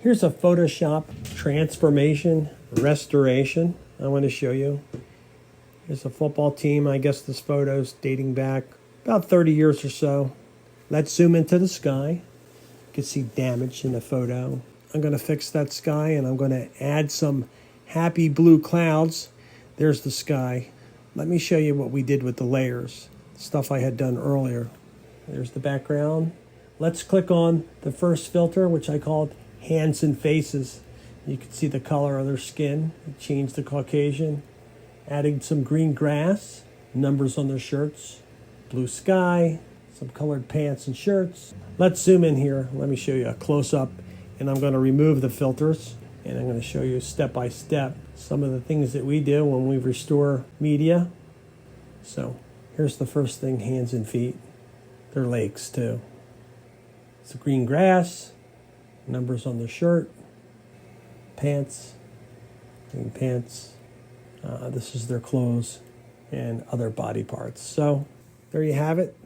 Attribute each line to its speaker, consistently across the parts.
Speaker 1: Here's a Photoshop transformation restoration I want to show you. Here's a football team. I guess this photo's dating back about 30 years or so. Let's zoom into the sky. You can see damage in the photo. I'm going to fix that sky, and I'm going to add some happy blue clouds. There's the sky. Let me show you what we did with the layers, stuff I had done earlier. There's the background. Let's click on the first filter, which I called Hands and Faces. You can see the color of their skin. It changed the Caucasian. Adding some green grass, numbers on their shirts, blue sky, some colored pants and shirts. Let's zoom in here. Let me show you a close-up, and I'm going to remove the filters, and I'm going to show you step by step some of the things that we do when we restore media. So here's the first thing, hands and feet. They're legs too. It's the green grass, numbers on the shirt, pants, green pants. This is their clothes and other body parts. So there you have it.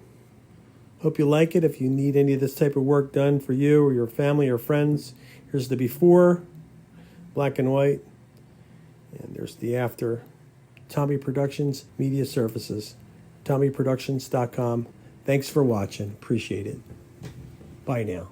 Speaker 1: Hope you like it. If you need any of this type of work done for you or your family or friends, here's the before, black and white, and there's the after. Tommy Productions Media Services, TommyProductions.com. Thanks for watching. Appreciate it. Bye now.